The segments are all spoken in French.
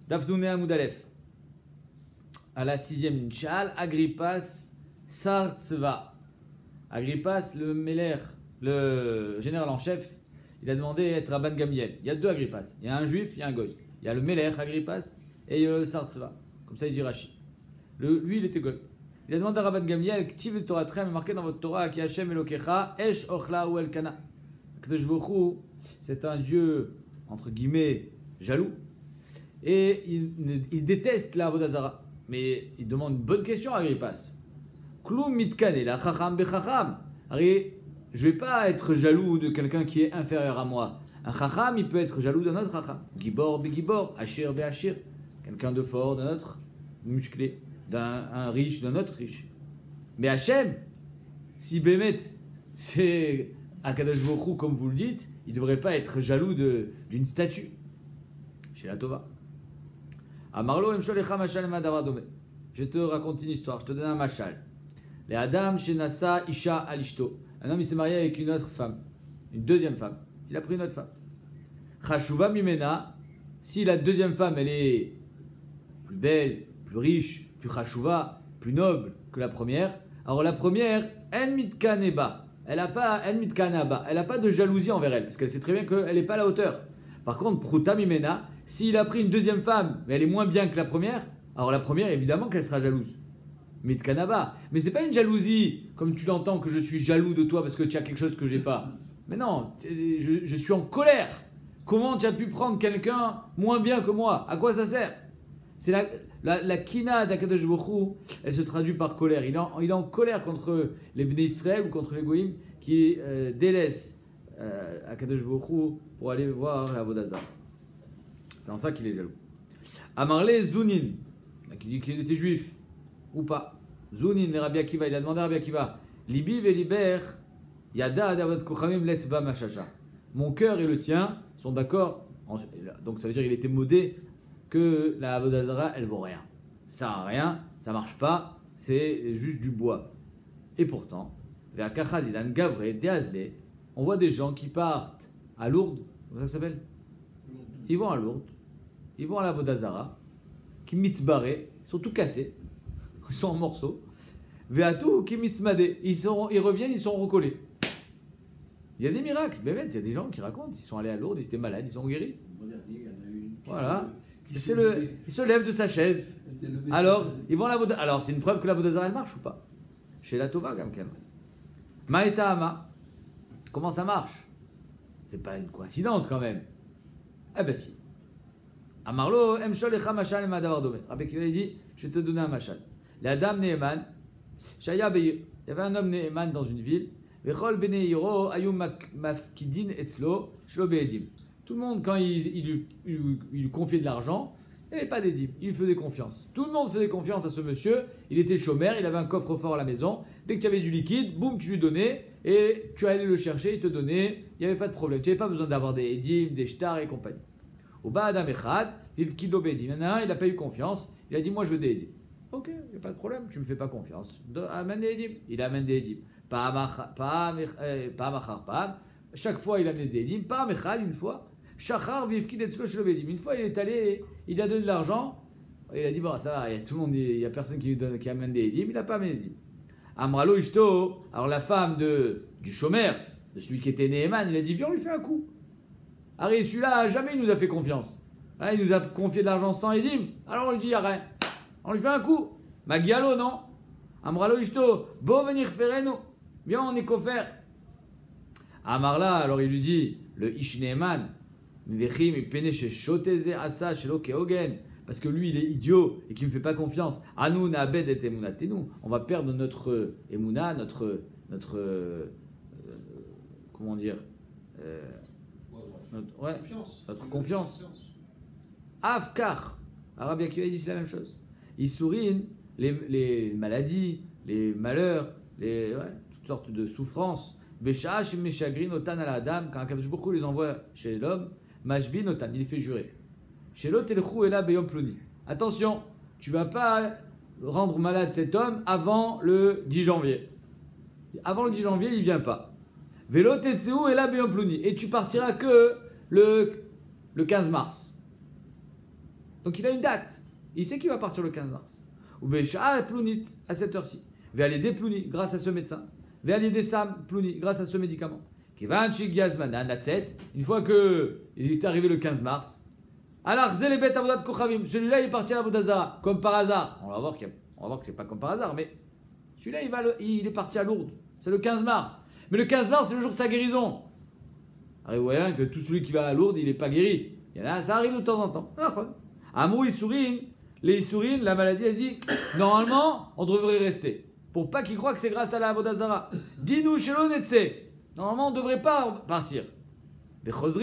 Dafdouné Amoudalef. À la 6e ligne. Shal Agrippas Sartzva. Agrippas, le Meller, le général en chef, il a demandé à être Rabban Gamliel. Il y a deux Agrippas. Il y a un juif, il y a un goy. Il y a le Meller Agrippas et il y a le Sartzva. Comme ça, il dit Rashi. Lui, il était goy. Il a demandé à Rabban Gamliel, Ktiv le Torah Trem, marqué dans votre Torah, Ki Hashem Elokecha, Esh Ochla ou Elkana. Kadosh Baruch Hu, c'est un Dieu, entre guillemets, jaloux. Et il déteste la Avodazara. Mais il demande une bonne question à Agrippas. Kloum mitkane la chacham bechacham. Je ne vais pas être jaloux de quelqu'un qui est inférieur à moi. Un chacham, il peut être jaloux d'un autre chacham. Gibor be gibor, ashir be ashir. Quelqu'un de fort d'un autre musclé. Un riche d'un autre riche. Mais Hachem, si Bémet, c'est Akadosh Baruch Hu, comme vous le dites, il ne devrait pas être jaloux d'une statue. Chez la Tova. Amarlo emsholecha mashal madavadome. Je te raconte une histoire, je te donne un mashal. Les Adam Shenasa Isha Alishto. Un homme il s'est marié avec une autre femme, une deuxième femme. Il a pris une autre femme. Chashuva Mimena, si la deuxième femme elle est plus belle, plus riche, plus chashuva, plus noble que la première, alors la première, en mitkaneba, elle n'a pas de jalousie envers elle, parce qu'elle sait très bien qu'elle n'est pas à la hauteur. Par contre, Pruta Mimena, s'il a pris une deuxième femme, mais elle est moins bien que la première, alors la première, évidemment qu'elle sera jalouse. Mitkanaba. Mais c'est pas une jalousie, comme tu l'entends, que je suis jaloux de toi parce que tu as quelque chose que j'ai pas. Mais non, je suis en colère. Comment tu as pu prendre quelqu'un moins bien que moi? À quoi ça sert? C'est la kina d'Akadosh Baruch Hu, elle se traduit par colère. Il est en colère contre les Bnei Israël ou contre les Goïm qui délaissent Akadosh Baruch Hu pour aller voir la Vodazar. C'est en ça qu'il est jaloux. Amarle Zounin, qui dit qu'il était juif. Ou pas. Zounin, Rabbi Akiva, il a demandé à Rabbi Akiva, Libi veliber, yada adavot kochamim letba machacha. Mon cœur et le tien sont d'accord. Donc ça veut dire qu'il était modé que la Avodazara, elle vaut rien. Ça sert à rien, ça marche pas, c'est juste du bois. Et pourtant, vers Kachazidan, Gavre, Deazle, on voit des gens qui partent à Lourdes, comment ça s'appelle? Ils vont à Lourdes, ils vont à la Vodazara, qui mitbarré, ils sont tout cassés. Ils sont en morceaux. Veatou qui mitzmadé. Ils reviennent, ils sont recollés. Il y a des miracles. Il y a des gens qui racontent. Ils sont allés à Lourdes, ils étaient malades, ils sont guéris. Voilà. Ils se lèvent de sa chaise. Alors, ils vont à la Vodazara. Alors, c'est une preuve que la Vodazara, elle marche ou pas? Chez la Tova, comme même. Maïta Ama. Comment ça marche? C'est pas une coïncidence quand même. Eh ben si. Amarlo, Emshol Echa Mashal Madavardome. Rabbi Kiva dit, je vais te donner un machal. La dame Neeman, Shaya Beir, il y avait un homme Neeman dans une ville, Vechol Beneiro, Ayum Mafkidin Etzlo, Shlo Beedim. Tout le monde, quand il lui confiait de l'argent, il n'y avait pas d'édim, il lui faisait confiance. Tout le monde faisait confiance à ce monsieur, il était chômeur, il avait un coffre-fort à la maison, dès que tu avais du liquide, boum, tu lui donnais, et tu allais le chercher, il te donnait, il n'y avait pas de problème. Tu n'avais pas besoin d'avoir des édim, des shtars et compagnie. Au bas Adam Echad, Vivkido Beedim. Il y en a un, il n'a pas eu confiance, il a dit, moi je veux des édim. Ok, il n'y a pas de problème, tu ne me fais pas confiance. Amène des édim. Il amène des édim. Chaque fois, il amène des édim. Pas mechal, une fois. Shachar vivki d'etzlo shlobedim. Une fois, il est allé, il a donné de l'argent. Il a dit, bon, ça va, il y a tout le monde, il n'y a personne qui amène des édim. Il n'a pas amené des édim. Amralo ishto. Alors, la femme du chômeur, de celui qui était Neheman, il a dit, viens, on lui fait un coup. Harry, celui-là, jamais il nous a fait confiance. Là, il nous a confié de l'argent sans édim. Alors, on lui dit, il n'y a rien. On lui fait un coup. Magialo, non? Amralo ishto, bo venir fereno. Viens, on est coffert. Amarla, alors il lui dit, le Ishneeman, parce que lui, il est idiot et qu'il ne me fait pas confiance. Anu na'abed et emunatenu. On va perdre notre emuna, notre comment dire? Notre confiance. Afkar. Rabbi Akiva dit c'est la même chose. Ils sourinent les maladies, les malheurs, toutes sortes de souffrances. Beshash meshagrin otan ala adam, quand Akadosh Baruch Hu les envoie chez l'homme, mashbin otan, il les fait jurer. Chez l'autre, telchou ela beyom ploni. Attention, tu vas pas rendre malade cet homme avant le 10 janvier. Avant le 10 janvier, il vient pas. Velo tetseu ela beyom ploni. Et tu partiras que le 15 mars. Donc il a une date. Il sait qu'il va partir le 15 mars. Ou Bécha Plounit, à cette heure-ci. Aller des Plouni, grâce à ce médecin. Aller des Sam Plouni, grâce à ce médicament. Une fois qu'il est arrivé le 15 mars, alors Zelebet Avodat Kochavim, celui-là il est parti à l'Avodah Zara, comme par hasard. On va voir que c'est pas comme par hasard, mais celui-là il est parti à Lourdes. C'est le 15 mars. Mais le 15 mars, c'est le jour de sa guérison. Alors vous voyez que tout celui qui va à Lourdes, il n'est pas guéri. Il y en a, ça arrive de temps en temps. Amrou Issourine, les Issourine, la maladie, elle dit normalement, on devrait rester. Pour pas qu'il croie que c'est grâce à la Avodah Zara. Dis-nous, Shelo Netse. Normalement, on ne devrait pas partir. Parce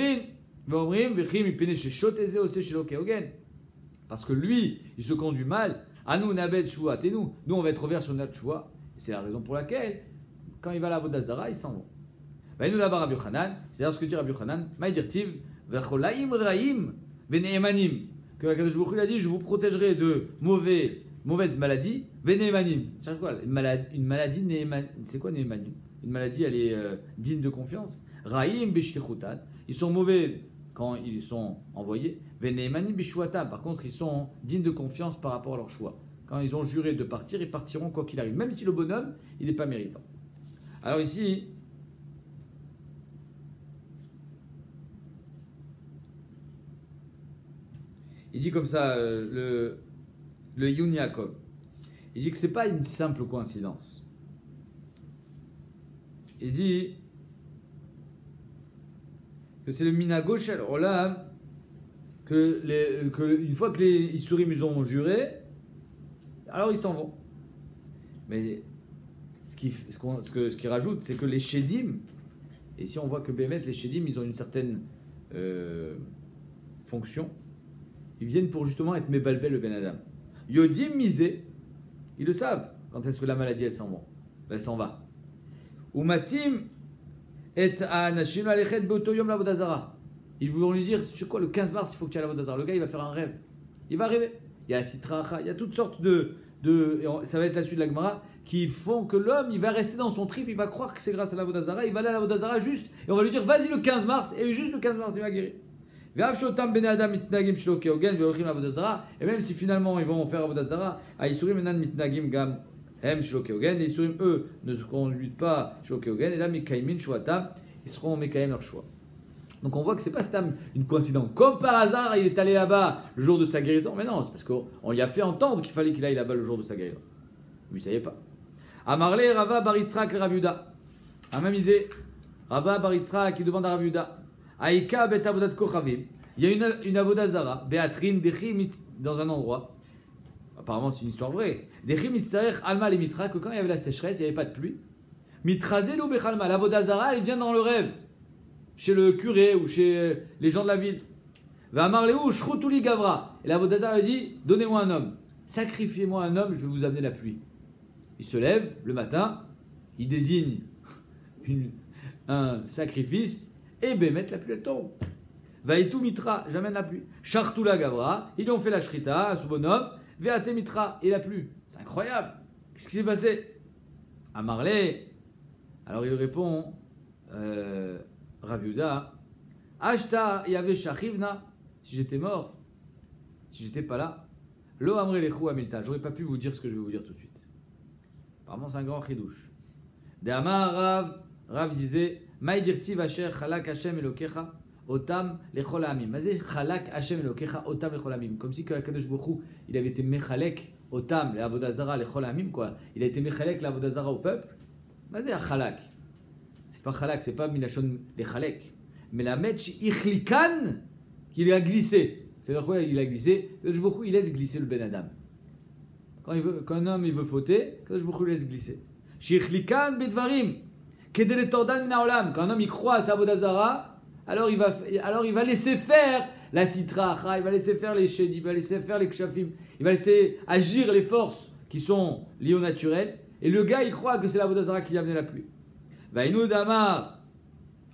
que lui, il se conduit mal. Nous, Nabed Shua, nous, on va être ouvert sur notre Shua. C'est la raison pour laquelle, quand il va à la Avodah Zara, il s'en va. C'est d'ailleurs ce que dit Rabbi Yochanan. Maïdirtiv, Vecholaim Raim, Veneemanim. Que Akadosh Baruch Hu a dit, je vous protégerai de mauvaises maladies, Veneemanim. C'est quoi une maladie, c'est quoi Neemanim? Une maladie, elle est digne de confiance. Raïm bishtichutan. Ils sont mauvais quand ils sont envoyés. Veneemanim bishuatam. Par contre, ils sont dignes de confiance par rapport à leur choix. Quand ils ont juré de partir, ils partiront quoi qu'il arrive. Même si le bonhomme, il n'est pas méritant. Alors ici, il dit comme ça, le Yun Yaakov. Il dit que ce n'est pas une simple coïncidence. Il dit que c'est le Minago Shel Olam, que une fois que les Issourim ils ont juré, alors ils s'en vont. Mais ce qu'il rajoute, c'est que les Shedim, et ici on voit que Bémet, les Shedim, ils ont une certaine fonction, ils viennent pour justement être Mebalbel le Ben Adam. Yodim Misé, ils le savent quand est-ce que la maladie elle s'en va. Umatim et Anashim Alechet Botoyom l'Avodah Zara. Ils vont lui dire, sur quoi, le 15 mars, il faut que tu ailles à l'Avodah Zara. Le gars, il va faire un rêve. Il va rêver. Il y a la Sitracha, il y a toutes sortes ça va être la suite de la Gemara, qui font que l'homme, il va rester dans son trip, il va croire que c'est grâce à l'Avodah Zara, il va aller à l'Avodah Zara juste, et on va lui dire, vas-y le 15 mars, et juste le 15 mars, il va guérir. Et même si finalement ils vont faire Avodah Zara, les Isurim, eux, ne se conduisent pas Shokeogen, et là, Mekaimin Shuatam, ils seront Mekayim leur choix. Donc on voit que c'est pas une coïncidence. Comme par hasard, il est allé là-bas le jour de sa guérison. Mais non, c'est parce qu'on lui a fait entendre qu'il fallait qu'il aille là-bas le jour de sa guérison. Mais il ne savait pas. Amarle Rava Baritzrak le Raviuda. La même idée. Rava Baritzrak qui demande à Raviuda. Aïka bet avodat kochavim. Il y a une avodah zara, Béatrine, dans un endroit. Apparemment, c'est une histoire vraie. Dechi mitzarech alma le mitra, que quand il y avait la sécheresse, il n'y avait pas de pluie. Mitrazelu bechalma. L'avodah zara, elle vient dans le rêve. Chez le curé ou chez les gens de la ville. Va marleu shrutuli gavra. Et l'avodah zara lui dit, donnez-moi un homme. Sacrifiez-moi un homme, je vais vous amener la pluie. Il se lève le matin, il désigne un sacrifice, et bémet, la pluie elle tombe. Vaïtou mitra, j'amène la pluie. Chartula gavra, ils lui ont fait la shrita à ce bonhomme, veate mitra, et la pluie. C'est incroyable. Qu'est-ce qui s'est passé? À Marley, alors il répond, Rav Yehuda, Ashta yave shachivna, si j'étais mort, si j'étais pas là, lo amre lechu amilta, j'aurais pas pu vous dire ce que je vais vous dire tout de suite. Apparemment c'est un grand chidouche. De Amar Rav disait, Maïdirti vacher chalak Hashem elokecha, otam lechol amim. Mazé chalak Hashem elokecha, otam lechol amim. Comme si Kadosh Baruch Hu, il avait été mechalek, otam, le avodah zara lechol amim, quoi. Il a été mechalek, l'avodah zara au peuple. Mazé chalak. C'est pas chalak, c'est pas milachon les chalek. Mais la metch ichlikan, qu'il a glissé. C'est-à-dire quoi, il a glissé. Kadosh Baruch Hu, il laisse glisser le ben Adam. Quand un homme il veut fauter, Kadosh Baruch Hu laisse glisser. Shichlikan bedvarim. Kedeletordan minaolam. Quand un homme il croit à sa avodah zara, alors il va laisser faire la sitracha, il va laisser faire les shedim, il va laisser faire les kshafim, il va laisser agir les forces qui sont liées au naturel. Et le gars il croit que c'est la avodah zara qui lui a amené la pluie. Vaïnou damar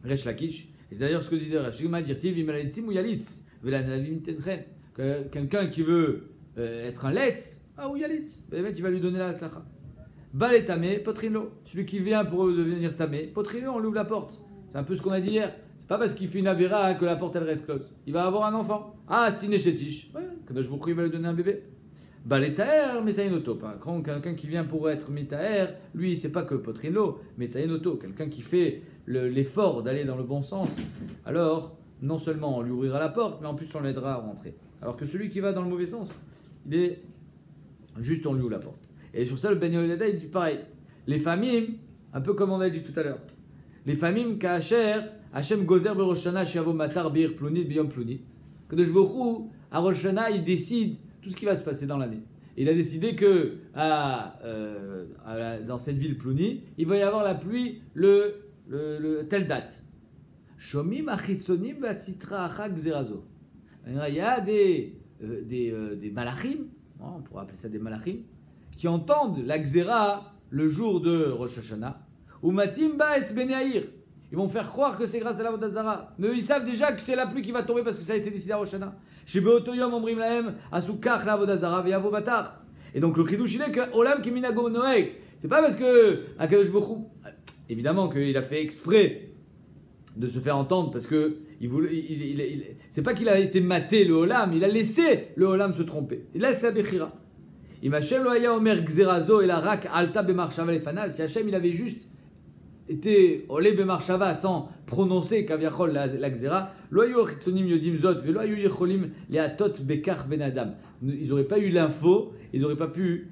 resh lakish. Et c'est d'ailleurs ce que disait Rachid Dirtiv imalatzim ou yalitz velanavim tentren. Quelqu'un qui veut être un letz, ou yalitz, il va lui donner la tzlacha. Balé tamé, potrino. Celui qui vient pour devenir tamé, potrino, on lui ouvre la porte. C'est un peu ce qu'on a dit hier. C'est pas parce qu'il fait une avéra que la porte elle reste close. Il va avoir un enfant. Ah, c'est une échétiche. Ouais, Kadosh Baruch Hu, il va lui donner un bébé. Baletaer, mais ça y est noto. Par contre, quelqu'un qui vient pour être mitaer, lui, c'est pas que potrino, mais ça y est noto. Quelqu'un qui fait l'effort d'aller dans le bon sens, alors non seulement on lui ouvrira la porte, mais en plus on l'aidera à rentrer. Alors que celui qui va dans le mauvais sens, il est juste on lui ouvre la porte. Et sur ça, le Ben Yehoyada, il dit pareil. Les familles, un peu comme on a dit tout à l'heure, les familles Kacher, Hachem Gozer Beroshana, Shiavo Matar, Bir Plunit, Biyom Plunit. Que de Jbochou, à Roshana, il décide tout ce qui va se passer dans l'année. Il a décidé que dans cette ville Pluni, il va y avoir la pluie telle date. Shomim achitzonim vatzitra achak zerazo. Il y a des malachim, on pourrait appeler ça des malachim, qui entendent la xéra le jour de Rosh Hashanah. Ou matim ba et beneaïr. Ils vont faire croire que c'est grâce à la Vodazara. Mais ils savent déjà que c'est la pluie qui va tomber parce que ça a été décidé à Rosh Hashanah. Chez Beotoyom, Omrim Lahem, Asukach la Vodazara, Veavo Batar. Et donc le chidouch, il est que Olam Keminago Noeg. C'est pas parce que Akadosh Baruch Hu, évidemment qu'il a fait exprès de se faire entendre parce que c'est pas qu'il a été maté le Olam, il a laissé le Olam se tromper. Il laisse la Bechira. Imachem lo haya omer gzerazo et la rak alta bemarshava lefanal. Si Hachem il avait juste été olé bemarshava sans prononcer kaviachol la gzera, lo hayu chitzonim yodim zot velo hayu yecholim leatot bekach ben adam. Ils n'auraient pas eu l'info, ils n'auraient pas pu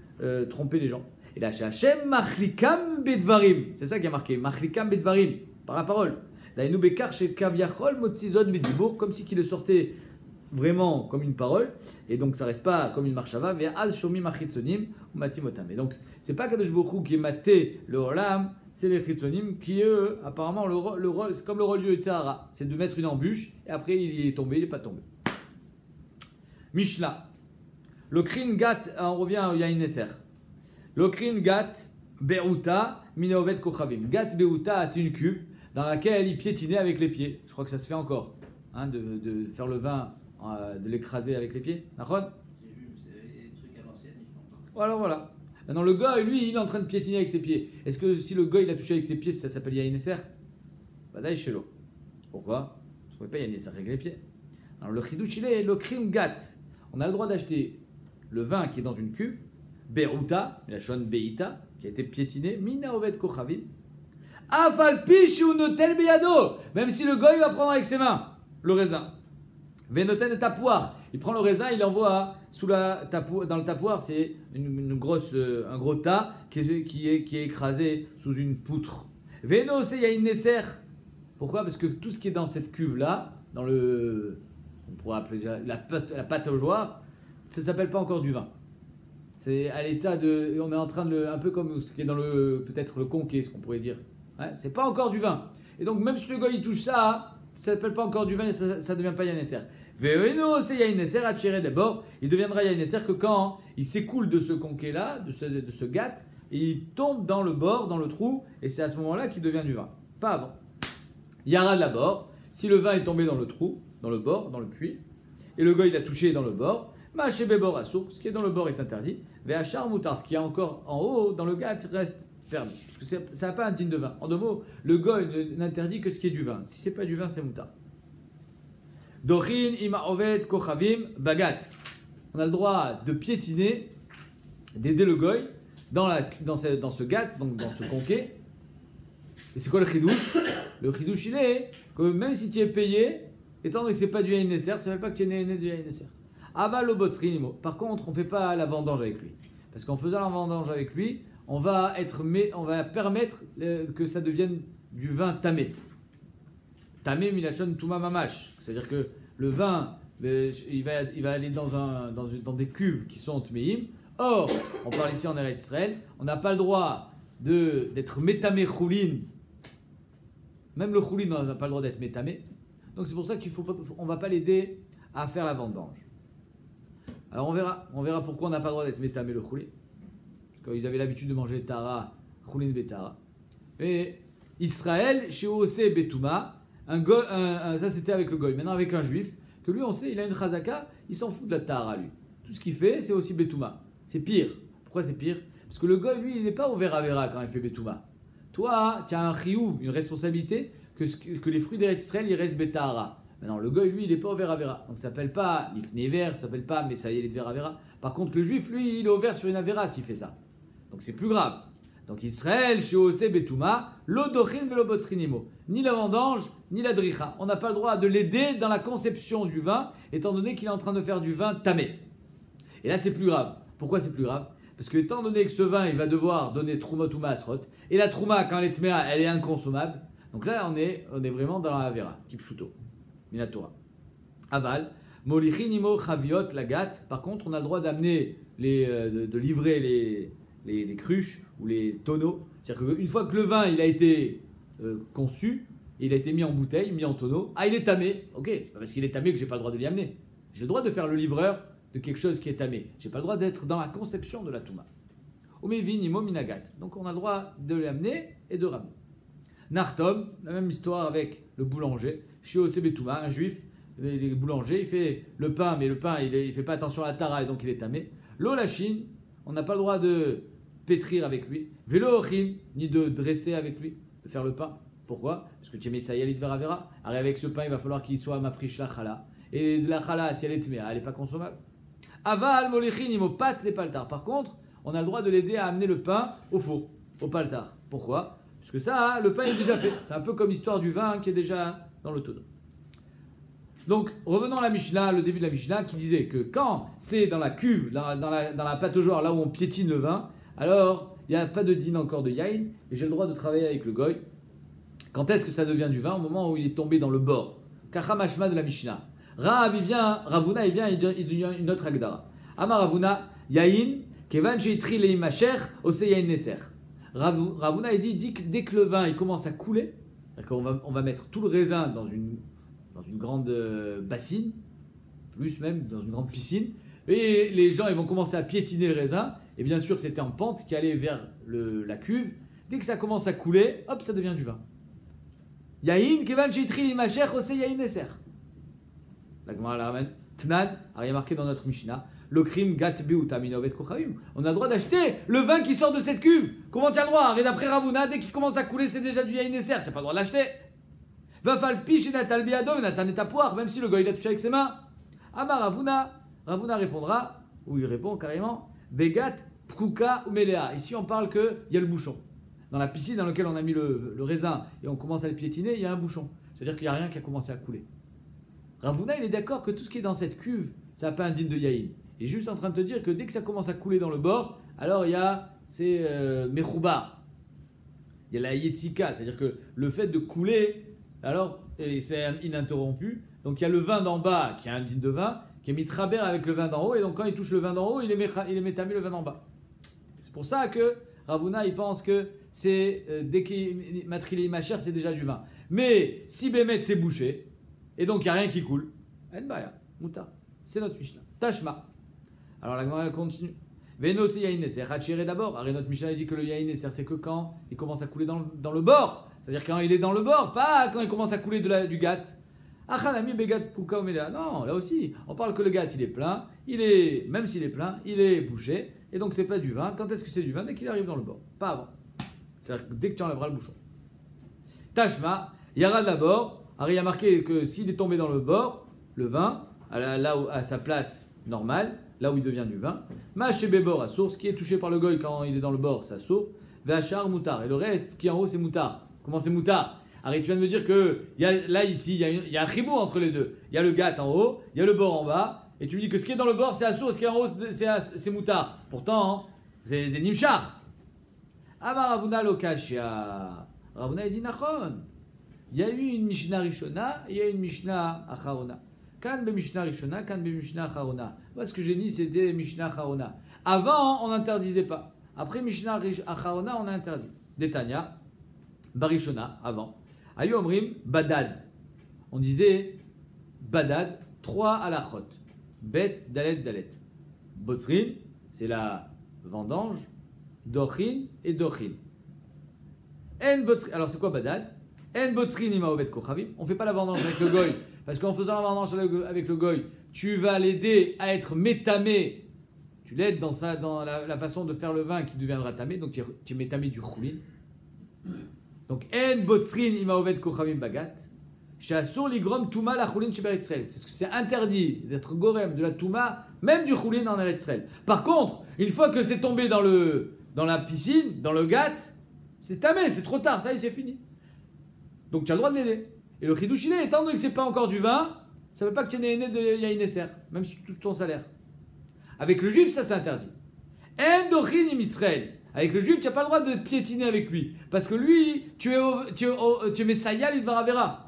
tromper les gens. Et là, Hachem machlikam bedvarim. C'est ça qui a marqué, machlikam bedvarim, par la parole. Dainu bekach chez kaviachol motzizot bedibour, comme si qu'il le sortait vraiment comme une parole, et donc ça reste pas comme une marshava, ve'az shomim achitzonim ou matimotam. Et donc c'est pas Kadosh Baruch Hu qui est maté le olam, c'est les chitzonim qui eux, apparemment le rôle, c'est comme le rôle du Yetzirah, c'est de mettre une embûche, et après il est tombé, il est pas tombé. Mishnah. Lokrin gat, on revient au Yain Neser. Lokrin gat be'uta minaovet kochavim. Gat be'uta, c'est une cuve dans laquelle il piétinait avec les pieds. Je crois que ça se fait encore, hein, de faire le vin, de l'écraser avec les pieds. Nachon ? J'ai vu, c'est des trucs à l'ancienne, ils font encore. Alors voilà. Maintenant le gars, lui, il est en train de piétiner avec ses pieds. Est-ce que si le gars il a touché avec ses pieds, ça s'appelle Yain Neser ? Badaï shelo. Pourquoi ? Je ne pouvais pas Yain Neser avec les pieds. Alors le chidouch il est le krim gat. On a le droit d'acheter le vin qui est dans une cuve, be'uta, la shon be'ita, qui a été piétiné, mina ovet kochavim. Afal pishu notel beyado. Même si le gars il va prendre avec ses mains le raisin. Venoten tapoir. Il prend le raisin, il l'envoie sous dans le tapoir, c'est un gros tas qui est écrasé sous une poutre. Veno, c'est il y a une nesser. Pourquoi ? Parce que tout ce qui est dans cette cuve là, on pourrait appeler la pâte au joie, ça s'appelle pas encore du vin. C'est à l'état de, on est en train de un peu comme ce qui est dans peut-être le conquet, ce qu'on pourrait dire. Ouais, c'est pas encore du vin. Et donc même si le gars il touche ça s'appelle pas encore du vin et ça ne devient pas Yain Neser. Ve'eno, c'est Yain Neser à tirer d'abord. Il deviendra Yain Neser que quand il s'écoule de ce conquet-là, de ce gat, et il tombe dans le bord, dans le trou, et c'est à ce moment-là qu'il devient du vin. Pas avant. Yara d'abord, si le vin est tombé dans le trou, dans le bord, dans le puits, et le gars il a touché dans le bord, Ma'ashe bebor assour, ce qui est dans le bord est interdit. Ve'achar moutar, ce qui est encore en haut, dans le gat, reste permis. Parce que ça n'a pas un digne de vin. En deux mots, le goy n'interdit que ce qui est du vin. Si c'est pas du vin, c'est moutar. Dochin ima oved kochavim bagat. On a le droit de piétiner, d'aider le goy dans ce gat, donc dans ce conquet. Et c'est quoi le chidouche ? Le chidouche, il est que même si tu es payé, étant donné que c'est pas du Yain Neser, ça ne veut pas que tu es né du Yain Neser. Aval au botsrinimo. Par contre, on ne fait pas la vendange avec lui. Parce qu'en faisant la vendange avec lui, on va permettre que ça devienne du vin tamé. Tamé milachon touma mamash. C'est-à-dire que le vin, il va aller dans des cuves qui sont tmeim. Or, on parle ici en Eretz Israël, on n'a pas le droit d'être métamé choulin. Même le choulin, on n'a pas le droit d'être métamé. Donc c'est pour ça qu'on ne va pas l'aider à faire la vendange. Alors on verra pourquoi on n'a pas le droit d'être métamé le choulin. Parce qu'ils avaient l'habitude de manger tara, choulin betara. Et Israël, chez Ose Betouma, ça c'était avec le goy. Maintenant avec un juif, que lui on sait, il a une chazaka, il s'en fout de la tara lui. Tout ce qu'il fait, c'est aussi Betouma. C'est pire. Pourquoi c'est pire ? Parce que le goy, lui, il n'est pas au vera quand il fait Betouma. Toi, tu as un chiyuv, une responsabilité, que les fruits d'Eretz Israël, ils restent betara. Maintenant, le goy, lui, il n'est pas au Vera. Donc ça s'appelle pas l'ifnever, ça s'appelle pas Messaïe de Vera. Par contre, le juif, lui, il est ouvert sur une Avera s'il fait ça. Donc c'est plus grave. Donc Israël, chez Ose Betouma, l'odochin velo botsrinimo. Ni la vendange, ni la dricha. On n'a pas le droit de l'aider dans la conception du vin, étant donné qu'il est en train de faire du vin tamé. Et là, c'est plus grave. Pourquoi c'est plus grave? Parce que étant donné que ce vin, il va devoir donner troumot ou maasrot, et la trouma, quand elle est tméa, elle est inconsommable. Donc là, on est vraiment dans la Avera, kipshuto, minatora. Aval, molichinimo chaviot lagat. Par contre, on a le droit d'amener de livrer les cruches ou les tonneaux. C'est-à-dire qu'une fois que le vin il a été conçu, il a été mis en bouteille, mis en tonneau, il est tamé. Ok, c'est pas parce qu'il est tamé que j'ai pas le droit de l'y amener. J'ai le droit de faire le livreur de quelque chose qui est tamé. J'ai pas le droit d'être dans la conception de la touma. Omevinimo minagat. Donc on a le droit de l'amener et de ramener. Nartom, la même histoire avec le boulanger. Chez Osebetouma, un juif, les boulangers, il fait le pain, mais le pain il fait pas attention à la tara et donc il est tamé. L'eau la Chine, on n'a pas le droit de pétrir avec lui. Vélo ochin, ni de dresser avec lui, de faire le pain. Pourquoi? Parce que tu mets ça yalit vera vera. Alors avec ce pain, il va falloir qu'il soit mafrish la chala. Et de la chala, si elle est tméa, elle n'est pas consommable. Aval molichin imopat les paltar. Par contre, on a le droit de l'aider à amener le pain au four, au paltar. Pourquoi? Parce que ça, le pain est déjà fait. C'est un peu comme l'histoire du vin qui est déjà dans le tonneau. Donc, revenons à la Mishnah, le début de la Mishnah, qui disait que quand c'est dans la cuve, dans la pataugeoire, là où on piétine le vin, alors il n'y a pas de din encore de yain, et j'ai le droit de travailler avec le goy. Quand est-ce que ça devient du vin? Au moment où il est tombé dans le bord. Kachamashma de la Mishnah. Ravuna, il vient, il dit une autre agdara. Amar Ravuna, yain, kevan sheitri leimacher, ose yain neser. Ravuna, il dit que dès que le vin il commence à couler, on va mettre tout le raisin dans une grande bassine, plus même dans une grande piscine, et les gens ils vont commencer à piétiner le raisin, et bien sûr c'était en pente qui allait vers la cuve. Dès que ça commence à couler, hop, ça devient du vin. Yain kevan sheitri leimacher, ose yain neser. La Gemara la ramène. Tnan, il y a marqué dans notre Mishnah, le crime gat beutaminavet kochavim. On a le droit d'acheter le vin qui sort de cette cuve. Comment tu as le droit? Et d'après Ravuna, dès qu'il commence à couler, c'est déjà du yain neser. Tu n'as pas le droit de l'acheter. Va fal piche natal biado, Nathan est à poire, même si le gars il a touché avec ses mains. Amar Ravuna, Ravuna répondra, ou il répond carrément, begat pkuka ou melea. Ici on parle qu'il y a le bouchon. Dans la piscine dans laquelle on a mis le raisin et on commence à le piétiner, il y a un bouchon. C'est-à-dire qu'il n'y a rien qui a commencé à couler. Ravuna, il est d'accord que tout ce qui est dans cette cuve, ça n'a pas un din de yaïn. Il est juste en train de te dire que dès que ça commence à couler dans le bord, alors il y a ces mechoubar. Il y a la yetzika, c'est-à-dire que le fait de couler, alors c'est ininterrompu. Donc il y a le vin d'en bas qui a un din de vin, qui est mis travers avec le vin d'en haut, et donc quand il touche le vin d'en haut, il est métamé le vin d'en bas. C'est pour ça que Ravuna, il pense que c'est dès qu'il matrilé machère, c'est déjà du vin. Mais si Bémet c'est bouché, et donc il n'y a rien qui coule, Enbaya, Mouta, c'est notre Mishnah. Tashma. Alors la Gemara continue. Veno c'est yain neser, Hachiré d'abord. Alors notre Mishnah dit que le yain neser c'est que quand il commence à couler dans le bord. C'est-à-dire quand il est dans le bord, pas quand il commence à couler du gat. Achanami begat puka omelea. Non, là aussi, on parle que le gat il est plein, même s'il est plein, il est bouché, et donc c'est pas du vin. Quand est-ce que c'est du vin? Dès qu'il arrive dans le bord, pas avant. C'est-à-dire que dès que tu enlèveras le bouchon. Tashma, Yara d'abord. Alors il y a marqué que s'il est tombé dans le bord, le vin, là où, à sa place normale, là où il devient du vin, Maché Bébor à source, qui est touché par le goy quand il est dans le bord, ça sourd, Vachar Moutar. Et le reste qui est en haut, c'est Moutar. Comment c'est Moutar? Alors tu viens de me dire que là, ici, il y a un chibou entre les deux. Il y a le gat en haut, il y a le bord en bas, et tu me dis que ce qui est dans le bord, c'est Assour, ce qui est en haut, c'est Moutar. Pourtant, c'est Nimchar. Amar Ravuna Lokashia. Ravuna dit Nachon. Il y a eu une Mishnah Rishona et il y a une Mishnah Acharona. Kan be Mishnah Rishona, kan be Mishnah Acharona. Moi, ce que j'ai dit, c'était Mishnah Acharona. Avant, on n'interdisait pas. Après Mishnah Acharona, on a interdit. Detanya, Barishona, avant. Ayu Omrim, Badad. On disait Badad, 3 halachot. Bet, Dalet, Dalet. Botsrin, c'est la vendange. Dochin et Dochin. Alors, c'est quoi Badad? On ne fait pas la vendange avec le goy, parce qu'en faisant la vendange avec le goy, tu vas l'aider à être métamé. Tu l'aides dans la façon de faire le vin qui deviendra tamé, donc tu es métamé du choulin. Donc, en botsrin ima oved kochavim bagat, Shasur ligrom Touma la Choulin chez Eretz Israël. Parce que c'est interdit d'être gorem de la Touma, même du Choulin en Eretz Israël. Par contre, une fois que c'est tombé dans la piscine, dans le gat, c'est tamé, c'est trop tard, ça y est, c'est fini. Donc tu as le droit de l'aider. Et le chidouch, il est, étant donné que c'est pas encore du vin, ça ne veut pas que tu aies né de Yain Esser, même si tu touches ton salaire. Avec le juif, ça c'est interdit. Endochin im Israël. Avec le juif, tu n'as pas le droit de piétiner avec lui. Parce que lui, tu es Messayal, il va ravera.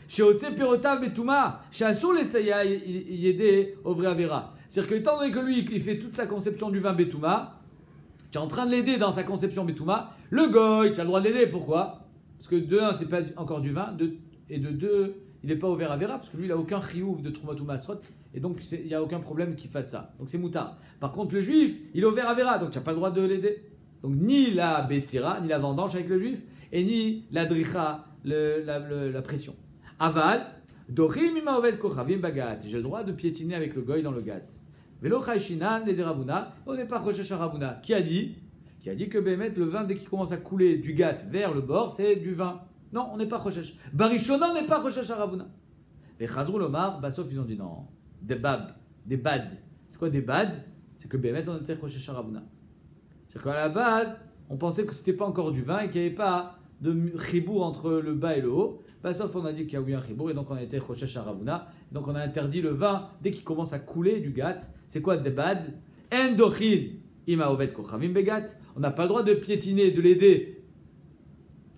Chez Ose Perotav Betouma, chez Assour les Saya Yede Ovre Avera. C'est-à-dire que, étant donné que lui, il fait toute sa conception du vin Betouma, tu es en train de l'aider dans sa conception Betouma. Le goy, tu as le droit de l'aider. Pourquoi? Parce que de 1, c'est pas encore du vin. Et de 2, il n'est pas Ovre Avera. Parce que lui, il n'a aucun chiouf de Troumatouma Asrot. Et donc, il n'y a aucun problème qu'il fasse ça. Donc, c'est moutard. Par contre, le juif, il est Ovre Avera. Donc, tu n'as pas le droit de l'aider. Donc ni la Betsira, ni la vendange avec le juif, et ni la dricha, la pression. Aval, dochim ima oved kochavim bagat. J'ai le droit de piétiner avec le goy dans le gat. Velo chayshinan les deravuna, on n'est pas rochesh haravuna. Qui a dit que Bémet, le vin, dès qu'il commence à couler du gat vers le bord, c'est du vin. Non, on n'est pas rochesh. Barishona n'est pas rochesh haravuna. Les chazrou lomar, basof, ils ont dit non. Des bad. C'est quoi des bad? C'est que Bémet, on était rochesh haravuna. C'est-à-dire qu'à la base, on pensait que ce n'était pas encore du vin et qu'il n'y avait pas de chibour entre le bas et le haut. Bah, sauf on a dit qu'il y a eu un chibour et donc on a été chochesh haravuna. Donc on a interdit le vin dès qu'il commence à couler du gat. C'est quoi debad? Endochin ima oved kochavim begat. On n'a pas le droit de piétiner, de l'aider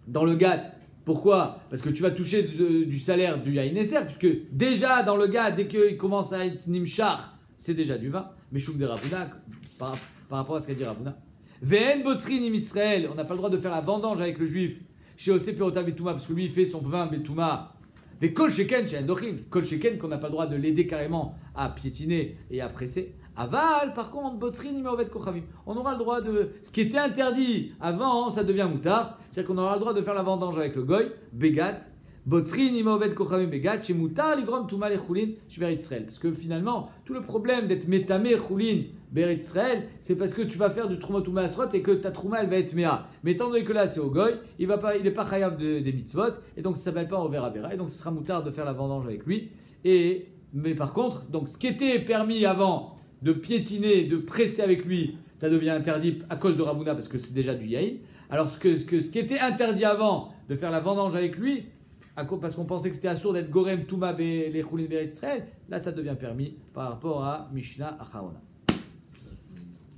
dans le gat. Pourquoi? Parce que tu vas toucher du salaire du yain esser, puisque déjà dans le gat, dès qu'il commence à être nimshar, c'est déjà du vin. Mais chouk de Ravuna, par rapport à ce qu'a dit Ravuna. Ve'en botzrin im Israël, on n'a pas le droit de faire la vendange avec le juif chez Ose Perotav Betouma, parce que lui il fait son vin Betouma. Ve kol sheken chez Endochin, kol sheken qu'on n'a pas le droit de l'aider carrément à piétiner et à presser. Aval, par contre, botzrin im oved kochavim, on aura le droit de. Ce qui était interdit avant, ça devient moutard, c'est-à-dire qu'on aura le droit de faire la vendange avec le goy, begat. Botzrin ima oved kochavim begat, chez moutar ligrom touma le choulin chez Eretz Israël. Parce que finalement, tout le problème d'être métamé choulin Eretz Israël, c'est parce que tu vas faire du trouma touma asrot et que ta trouma elle va être méa. Mais étant donné que là c'est au goy, il n'est pas chayav des mitzvot et donc ça ne s'appelle pas over avera et donc ce sera moutard de faire la vendange avec lui. Mais par contre, donc ce qui était permis avant de piétiner, de presser avec lui, ça devient interdit à cause de Ravuna parce que c'est déjà du yaïn. Alors ce qui était interdit avant de faire la vendange avec lui, parce qu'on pensait que c'était assourd d'être gorem touma les choulin Eretz Israël, là ça devient permis par rapport à Mishnah Achaona.